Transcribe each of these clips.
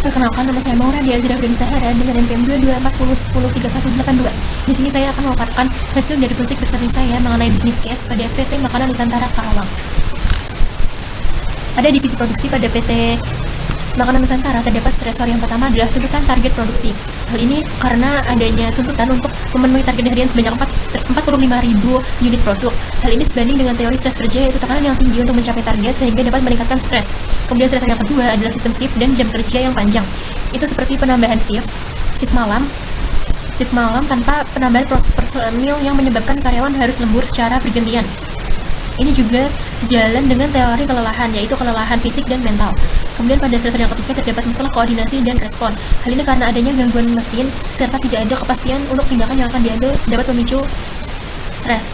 Perkenalkan, nama saya Maura Diazira Brahmi Sahara dengan NPM 2240103182. Di sini saya akan memaparkan hasil dari proyek riset saya mengenai bisnis case pada PT Makanan Nusantara Karawang. Pada divisi produksi pada PT Makanan Nusantara terdapat stresor yang pertama adalah tuntutan target produksi. Hal ini karena adanya tuntutan untuk memenuhi target harian sebanyak 45.000 unit produk. Hal ini sebanding dengan teori stres kerja, yaitu tekanan yang tinggi untuk mencapai target sehingga dapat meningkatkan stres. Kemudian stresor yang kedua adalah sistem shift dan jam kerja yang panjang. Itu seperti penambahan shift malam tanpa penambahan personil yang menyebabkan karyawan harus lembur secara bergantian. Ini juga sejalan dengan teori kelelahan, yaitu kelelahan fisik dan mental. Kemudian pada stresor yang ketiga terdapat masalah koordinasi dan respon. Hal ini karena adanya gangguan mesin serta tidak ada kepastian untuk tindakan yang akan diambil dapat memicu stres.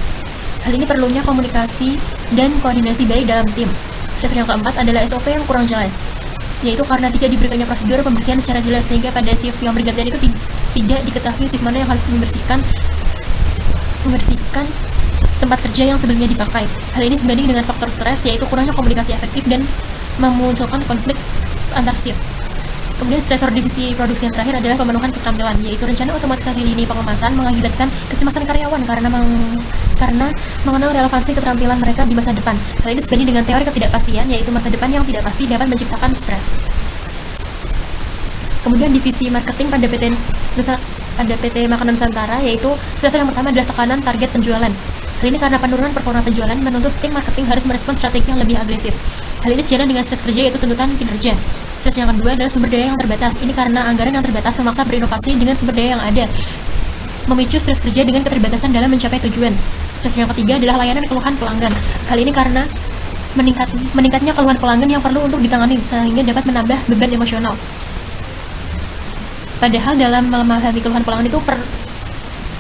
Hal ini perlunya komunikasi dan koordinasi baik dalam tim. Stresor yang keempat adalah SOP yang kurang jelas, yaitu karena tidak diberikannya prosedur pembersihan secara jelas sehingga pada shift yang bergantian itu tidak diketahui shift mana yang harus membersihkan tempat kerja yang sebelumnya dipakai. Hal ini sebanding dengan faktor stres, yaitu kurangnya komunikasi efektif dan memunculkan konflik antar shift. Kemudian stresor divisi produksi yang terakhir adalah pemenuhan keterampilan, yaitu rencana otomatisasi lini pengemasan mengakibatkan kecemasan karyawan karena mengenal relevansi keterampilan mereka di masa depan. Hal ini sebanding dengan teori ketidakpastian, yaitu masa depan yang tidak pasti dapat menciptakan stres. Kemudian divisi marketing pada PT Makanan Nusantara, yaitu stresor yang pertama adalah tekanan target penjualan. Hal ini karena penurunan performa penjualan menuntut tim marketing harus merespons strategi yang lebih agresif. Hal ini sejalan dengan stres kerja, yaitu tuntutan kinerja. Stres yang kedua adalah sumber daya yang terbatas. Ini karena anggaran yang terbatas memaksa berinovasi dengan sumber daya yang ada, memicu stres kerja dengan keterbatasan dalam mencapai tujuan. Stres yang ketiga adalah layanan keluhan pelanggan. Hal ini karena meningkatnya keluhan pelanggan yang perlu untuk ditangani sehingga dapat menambah beban emosional. Padahal dalam memahami keluhan pelanggan itu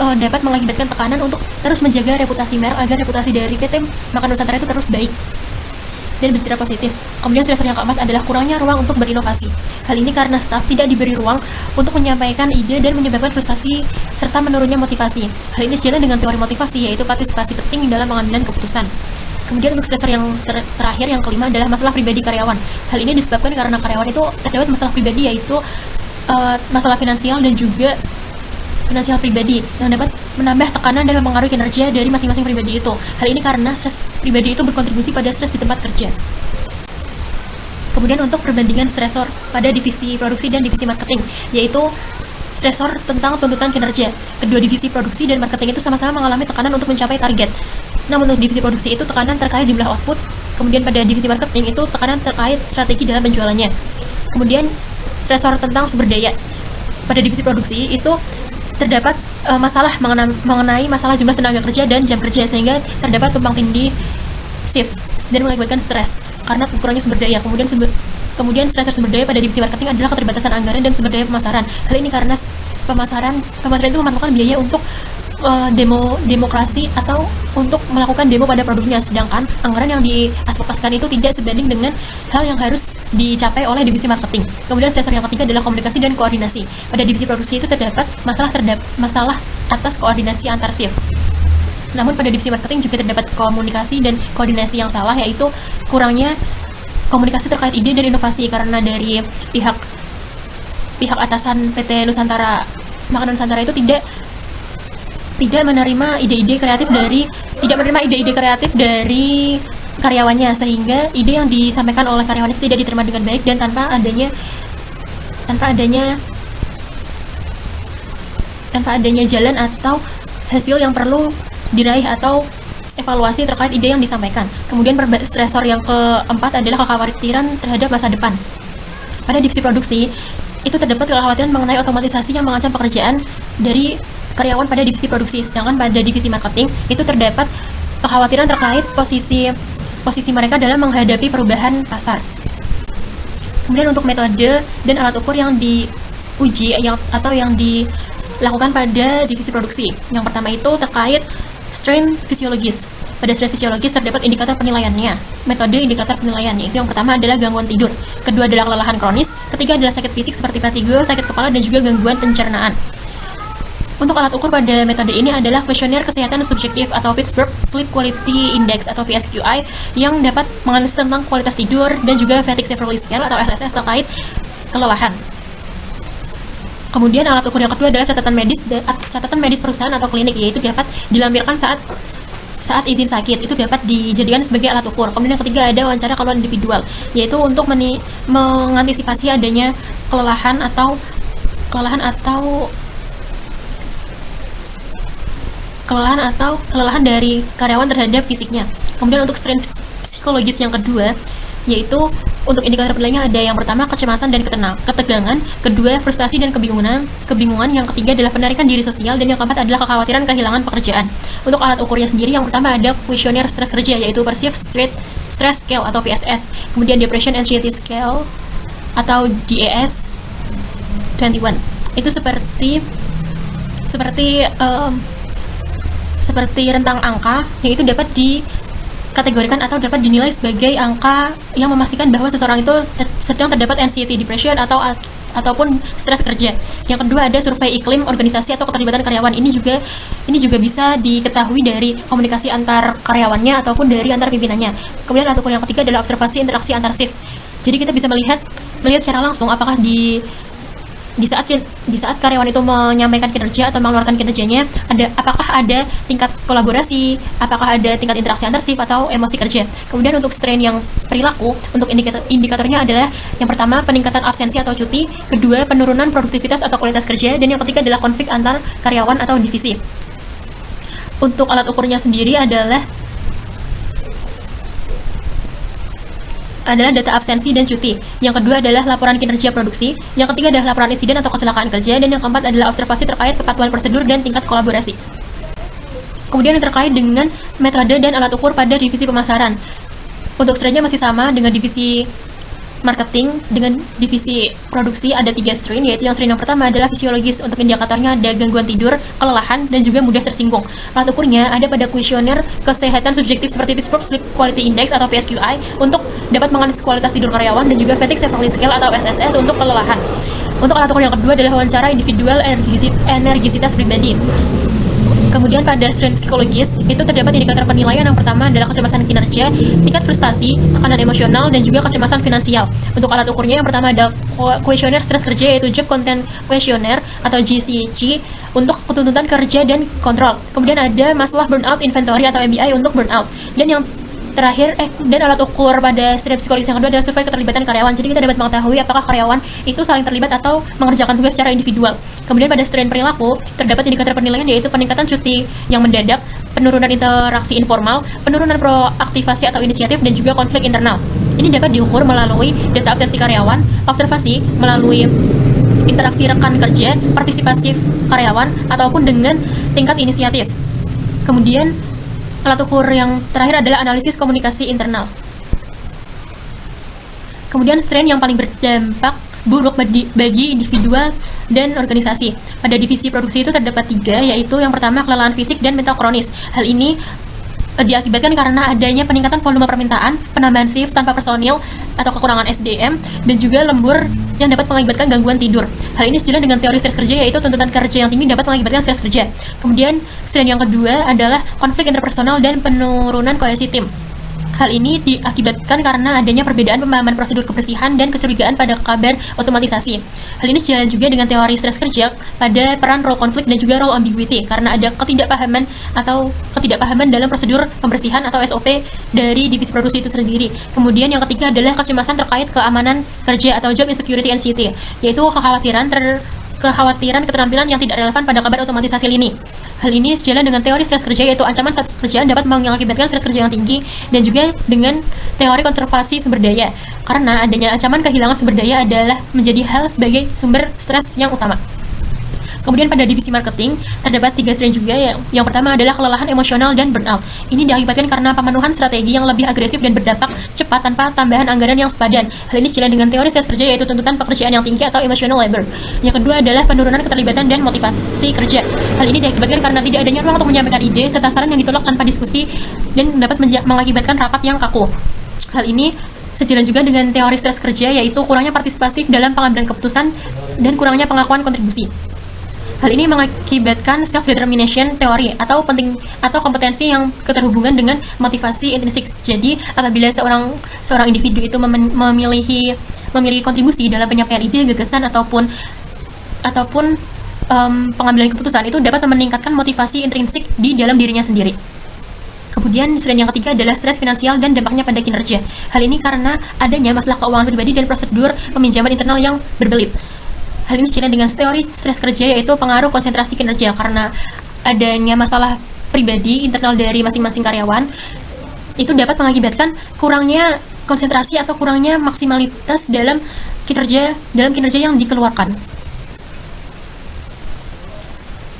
dapat mengakibatkan tekanan untuk terus menjaga reputasi merek agar reputasi dari PT Makanan Nusantara itu terus baik dan bersejarah positif. Kemudian stresor yang keempat adalah kurangnya ruang untuk berinovasi. Hal ini karena staf tidak diberi ruang untuk menyampaikan ide dan menyebabkan frustasi serta menurunnya motivasi. Hal ini sejalan dengan teori motivasi, yaitu partisipasi penting dalam pengambilan keputusan. Kemudian untuk stresor yang terakhir, yang kelima adalah masalah pribadi karyawan. Hal ini disebabkan karena karyawan itu terdapat masalah pribadi, yaitu masalah finansial dan juga finansial pribadi yang dapat menambah tekanan dan mempengaruhi kinerja dari masing-masing pribadi itu. Hal ini karena stres pribadi itu berkontribusi pada stres di tempat kerja. Kemudian untuk perbandingan stresor pada divisi produksi dan divisi marketing, yaitu stresor tentang tuntutan kinerja. Kedua divisi produksi dan marketing itu sama-sama mengalami tekanan untuk mencapai target. Namun untuk divisi produksi itu tekanan terkait jumlah output, kemudian pada divisi marketing itu tekanan terkait strategi dalam penjualannya. Kemudian stresor tentang sumber daya. Pada divisi produksi itu terdapat masalah mengenai masalah jumlah tenaga kerja dan jam kerja sehingga terdapat tumpang tindih shift dan mengakibatkan stres karena kurangnya sumber daya. Kemudian stresor sumber daya pada divisi marketing adalah keterbatasan anggaran dan sumber daya pemasaran. Hal ini karena pemasaran itu memerlukan biaya untuk demokrasi atau untuk melakukan demo pada produknya, sedangkan anggaran yang diadvokasikan itu tidak sebanding dengan hal yang harus dicapai oleh divisi marketing. Kemudian stresor yang ketiga adalah komunikasi dan koordinasi. Pada divisi produksi itu terdapat masalah atas koordinasi antar shift. Namun pada divisi marketing juga terdapat komunikasi dan koordinasi yang salah, yaitu kurangnya komunikasi terkait ide dan inovasi karena dari pihak atasan PT Makanan Nusantara itu tidak menerima ide-ide kreatif dari karyawannya, sehingga ide yang disampaikan oleh karyawan itu tidak diterima dengan baik dan tanpa adanya jalan atau hasil yang perlu diraih atau evaluasi terkait ide yang disampaikan. Kemudian stresor yang keempat adalah kekhawatiran terhadap masa depan. Pada divisi produksi itu terdapat kekhawatiran mengenai otomatisasi yang mengancam pekerjaan dari karyawan pada divisi produksi, sedangkan pada divisi marketing itu terdapat kekhawatiran terkait posisi mereka dalam menghadapi perubahan pasar. Kemudian untuk metode dan alat ukur yang diuji atau yang dilakukan pada divisi produksi, yang pertama itu terkait strain fisiologis. Pada strain fisiologis terdapat indikator penilaiannya. Metode indikator penilaiannya itu yang pertama adalah gangguan tidur, kedua adalah kelelahan kronis, ketiga adalah sakit fisik seperti fatigue, sakit kepala dan juga gangguan pencernaan. Untuk alat ukur pada metode ini adalah kuesioner kesehatan subjektif atau Pittsburgh Sleep Quality Index atau PSQI yang dapat menganalisis tentang kualitas tidur dan juga fatigue severity scale atau FSS terkait kelelahan. Kemudian alat ukur yang kedua adalah catatan medis perusahaan atau klinik, yaitu dapat dilampirkan saat izin sakit, itu dapat dijadikan sebagai alat ukur. Kemudian yang ketiga ada wawancara keluhan individual, yaitu untuk mengantisipasi adanya kelelahan atau kelelahan dari karyawan terhadap fisiknya. Kemudian untuk strain psikologis yang kedua, yaitu untuk indikator penilaiannya ada yang pertama kecemasan dan ketegangan, kedua frustasi dan kebingungan, yang ketiga adalah penarikan diri sosial, dan yang keempat adalah kekhawatiran kehilangan pekerjaan. Untuk alat ukurnya sendiri, yang pertama ada kuesioner stres kerja, yaitu Perceived Stress Scale atau PSS, kemudian Depression Anxiety Scale atau DAS 21. Itu seperti rentang angka, yaitu dapat dikategorikan atau dapat dinilai sebagai angka yang memastikan bahwa seseorang itu sedang terdapat anxiety, depression ataupun stres kerja. Yang kedua ada survei iklim organisasi atau keterlibatan karyawan. Ini juga bisa diketahui dari komunikasi antar karyawannya ataupun dari antar pimpinannya. Kemudian alat ukur yang ketiga adalah observasi interaksi antar shift. Jadi kita bisa melihat secara langsung apakah di saat karyawan itu menyampaikan kinerja atau mengeluarkan kinerjanya, apakah ada tingkat kolaborasi, apakah ada tingkat interaksi antar shift atau emosi kerja. Kemudian untuk strain yang perilaku, untuk indikatornya adalah yang pertama peningkatan absensi atau cuti, kedua penurunan produktivitas atau kualitas kerja, dan yang ketiga adalah konflik antar karyawan atau divisi. Untuk alat ukurnya sendiri adalah data absensi dan cuti. Yang kedua adalah laporan kinerja produksi. Yang ketiga adalah laporan insiden atau kecelakaan kerja. Dan yang keempat adalah observasi terkait kepatuhan prosedur dan tingkat kolaborasi. Kemudian yang terkait dengan metode dan alat ukur pada divisi pemasaran. Untuk strainnya masih sama dengan divisi marketing. Dengan divisi produksi ada 3 strain, yaitu yang strain yang pertama adalah fisiologis. Untuk indikatornya ada gangguan tidur, kelelahan, dan juga mudah tersinggung. Alat ukurnya ada pada kuesioner kesehatan subjektif seperti Pittsburgh Sleep Quality Index atau PSQI untuk dapat menganalisis kualitas tidur karyawan, dan juga Fatigue Severity Scale atau SSS untuk kelelahan. Untuk alat ukur yang kedua adalah wawancara individual energisitas pribadi. Kemudian pada strain psikologis itu terdapat indikator penilaian. Yang pertama adalah kecemasan kinerja, tingkat frustasi, tekanan emosional, dan juga kecemasan finansial. Untuk alat ukurnya yang pertama ada kuesioner stres kerja, yaitu Job Content Questionnaire atau GCQ untuk tuntutan kerja dan kontrol. Kemudian ada masalah burnout inventory atau MBI untuk burnout. Dan yang terakhir dan alat ukur pada strain psikologis yang kedua adalah survei keterlibatan karyawan. Jadi kita dapat mengetahui apakah karyawan itu saling terlibat atau mengerjakan tugas secara individual. Kemudian pada strain perilaku terdapat indikator penilaian, yaitu peningkatan cuti yang mendadak, penurunan interaksi informal, penurunan proaktivasi atau inisiatif, dan juga konflik internal. Ini dapat diukur melalui data absensi karyawan, observasi melalui interaksi rekan kerja, partisipasif karyawan, ataupun dengan tingkat inisiatif. Kemudian alat ukur yang terakhir adalah analisis komunikasi internal. Kemudian strain yang paling berdampak buruk bagi individual dan organisasi. Pada divisi produksi itu terdapat 3, yaitu yang pertama kelelahan fisik dan mental kronis. Hal ini diakibatkan karena adanya peningkatan volume permintaan, penambahan shift tanpa personil atau kekurangan SDM, dan juga lembur yang dapat mengakibatkan gangguan tidur. Hal ini sejalan dengan teori stres kerja, yaitu tuntutan kerja yang tinggi dapat mengakibatkan stres kerja. Kemudian strain yang kedua adalah konflik interpersonal dan penurunan kohesi tim. Hal ini diakibatkan karena adanya perbedaan pemahaman prosedur kebersihan dan kecurigaan pada kabar otomatisasi. Hal ini sejalan juga dengan teori stres kerja pada peran role konflik dan juga role ambiguity, karena ada ketidakpahaman dalam prosedur pembersihan atau SOP dari divisi produksi itu sendiri. Kemudian yang ketiga adalah kecemasan terkait keamanan kerja atau job insecurity anxiety, yaitu kekhawatiran keterampilan yang tidak relevan pada kabar otomatisasi lini. Hal ini sejalan dengan teori stres kerja, yaitu ancaman status kerjaan dapat mengakibatkan stres kerja yang tinggi, dan juga dengan teori konservasi sumber daya, karena adanya ancaman kehilangan sumber daya adalah menjadi hal sebagai sumber stres yang utama. Kemudian pada divisi marketing terdapat 3 strain juga. Yang pertama adalah kelelahan emosional dan burnout. Ini diakibatkan karena pemenuhan strategi yang lebih agresif dan berdampak cepat tanpa tambahan anggaran yang sepadan. Hal ini sejalan dengan teori stres kerja, yaitu tuntutan pekerjaan yang tinggi atau emotional labor. Yang kedua adalah penurunan keterlibatan dan motivasi kerja. Hal ini diakibatkan karena tidak adanya ruang untuk menyampaikan ide serta saran yang ditolak tanpa diskusi, dan dapat mengakibatkan rapat yang kaku. Hal ini sejalan juga dengan teori stres kerja, yaitu kurangnya partisipatif dalam pengambilan keputusan dan kurangnya pengakuan kontribusi. Hal ini mengakibatkan self-determination teori atau kompetensi yang keterhubungan dengan motivasi intrinsik. Jadi, apabila seorang individu itu memilih kontribusi dalam penyampaian ide, gagasan, ataupun ataupun pengambilan keputusan itu dapat meningkatkan motivasi intrinsik di dalam dirinya sendiri. Kemudian strain yang ketiga adalah stres finansial dan dampaknya pada kinerja. Hal ini karena adanya masalah keuangan pribadi dan prosedur peminjaman internal yang berbelit. Hal ini sejalan dengan teori stres kerja, yaitu pengaruh konsentrasi kinerja karena adanya masalah pribadi internal dari masing-masing karyawan itu dapat mengakibatkan kurangnya konsentrasi atau kurangnya maksimalitas dalam kinerja yang dikeluarkan.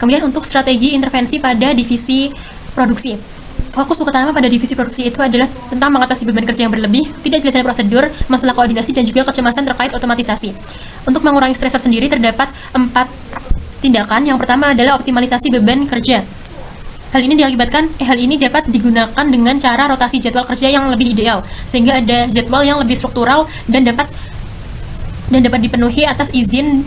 Kemudian untuk strategi intervensi pada divisi produksi. Fokus utama pada divisi produksi itu adalah tentang mengatasi beban kerja yang berlebih, tidak jelasnya prosedur, masalah koordinasi, dan juga kecemasan terkait otomatisasi. Untuk mengurangi stresor sendiri terdapat 4 tindakan. Yang pertama adalah optimalisasi beban kerja. Hal ini dapat digunakan dengan cara rotasi jadwal kerja yang lebih ideal, sehingga ada jadwal yang lebih struktural dan dapat dipenuhi atas izin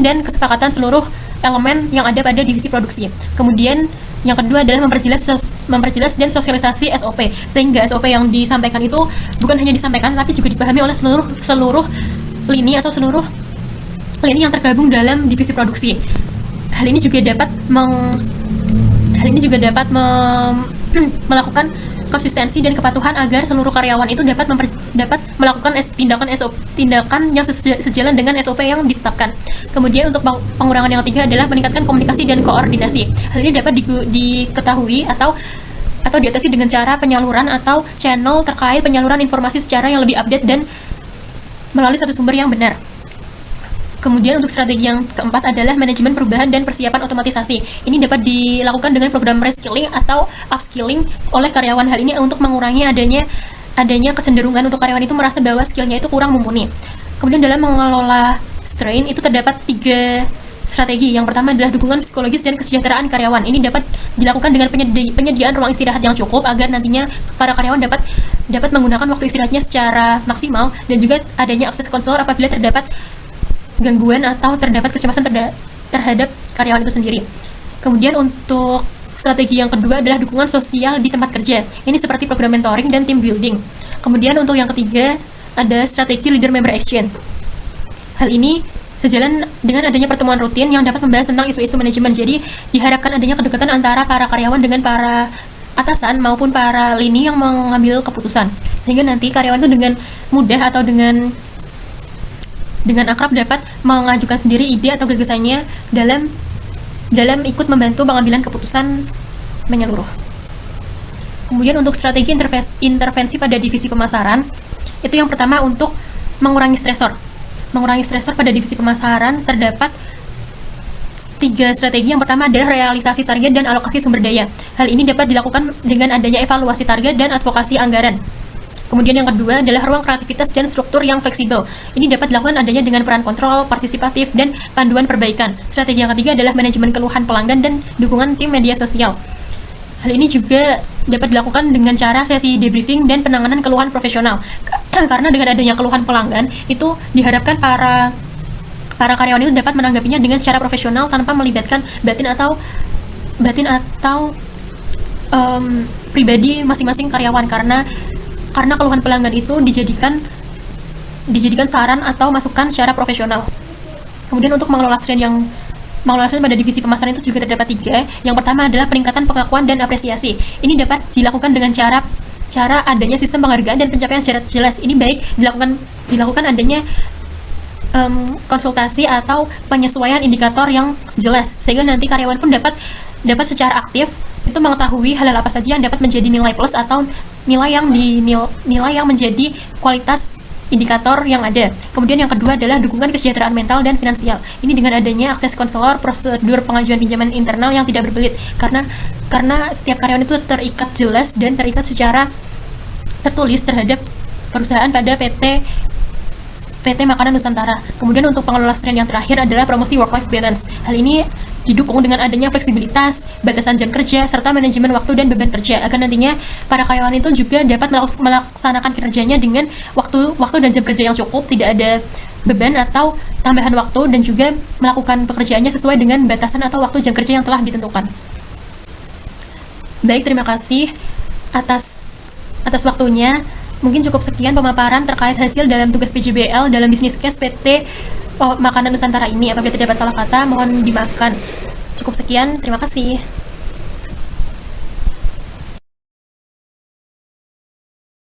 dan kesepakatan seluruh elemen yang ada pada divisi produksi. Kemudian yang kedua adalah memperjelas dan sosialisasi SOP, sehingga SOP yang disampaikan itu bukan hanya disampaikan tapi juga dipahami oleh seluruh lini atau seluruh lini yang tergabung dalam divisi produksi. Hal ini juga dapat melakukan konsistensi dan kepatuhan agar seluruh karyawan itu dapat melakukan tindakan yang sejalan dengan SOP yang ditetapkan. Kemudian untuk pengurangan yang ketiga adalah meningkatkan komunikasi dan koordinasi. Hal ini dapat diketahui atau diatasi dengan cara penyaluran atau channel terkait penyaluran informasi secara yang lebih update dan melalui satu sumber yang benar. Kemudian untuk strategi yang keempat adalah manajemen perubahan dan persiapan otomatisasi. Ini dapat dilakukan dengan program reskilling atau upskilling oleh karyawan. Hal ini untuk mengurangi adanya kecenderungan untuk karyawan itu merasa bahwa skillnya itu kurang mumpuni. Kemudian dalam mengelola strain itu terdapat 3 strategi. Yang pertama adalah dukungan psikologis dan kesejahteraan karyawan. Ini dapat dilakukan dengan penyediaan ruang istirahat yang cukup agar nantinya para karyawan dapat menggunakan waktu istirahatnya secara maksimal, dan juga adanya akses konselor apabila terdapat gangguan atau terdapat kecemasan terhadap karyawan itu sendiri. Kemudian untuk strategi yang kedua adalah dukungan sosial di tempat kerja. Ini seperti program mentoring dan team building. Kemudian untuk yang ketiga ada strategi leader member exchange. Hal ini sejalan dengan adanya pertemuan rutin yang dapat membahas tentang isu-isu manajemen. Jadi diharapkan adanya kedekatan antara para karyawan dengan para atasan maupun para lini yang mengambil keputusan, sehingga nanti karyawan itu dengan mudah atau dengan akrab dapat mengajukan sendiri ide atau gagasannya dalam ikut membantu pengambilan keputusan menyeluruh. Kemudian untuk strategi intervensi pada divisi pemasaran, itu yang pertama untuk mengurangi stresor. Mengurangi stresor pada divisi pemasaran terdapat 3 strategi. Yang pertama adalah realisasi target dan alokasi sumber daya. Hal ini dapat dilakukan dengan adanya evaluasi target dan advokasi anggaran. Kemudian yang kedua adalah ruang kreativitas dan struktur yang fleksibel. Ini dapat dilakukan adanya dengan peran kontrol, partisipatif, dan panduan perbaikan. Strategi yang ketiga adalah manajemen keluhan pelanggan dan dukungan tim media sosial. Hal ini juga dapat dilakukan dengan cara sesi debriefing dan penanganan keluhan profesional. Karena dengan adanya keluhan pelanggan, itu diharapkan para karyawan itu dapat menanggapinya dengan cara profesional tanpa melibatkan batin atau pribadi masing-masing karyawan, karena keluhan pelanggan itu dijadikan saran atau masukan secara profesional. Kemudian untuk mengelola strain pada divisi pemasaran itu juga terdapat 3. Yang pertama adalah peningkatan pengakuan dan apresiasi. Ini dapat dilakukan dengan cara adanya sistem penghargaan dan pencapaian secara jelas. Ini baik dilakukan adanya konsultasi atau penyesuaian indikator yang jelas, sehingga nanti karyawan pun dapat secara aktif itu mengetahui hal-hal apa saja yang dapat menjadi nilai plus atau nilai yang menjadi kualitas indikator yang ada. Kemudian yang kedua adalah dukungan kesejahteraan mental dan finansial. Ini dengan adanya akses konselor, prosedur pengajuan pinjaman internal yang tidak berbelit, karena setiap karyawan itu terikat jelas dan terikat secara tertulis terhadap perusahaan pada PT Makanan Nusantara. Kemudian untuk pengelola strain yang terakhir adalah promosi work-life balance. Hal ini didukung dengan adanya fleksibilitas, batasan jam kerja, serta manajemen waktu dan beban kerja, agar nantinya para karyawan itu juga dapat melaksanakan kinerjanya dengan waktu dan jam kerja yang cukup, tidak ada beban atau tambahan waktu, dan juga melakukan pekerjaannya sesuai dengan batasan atau waktu jam kerja yang telah ditentukan. Baik, terima kasih atas waktunya. Mungkin cukup sekian pemaparan terkait hasil dalam tugas PJBL dalam bisnis case PT makanan Nusantara ini. Apabila terdapat salah kata, mohon dimaafkan. Cukup sekian, terima kasih.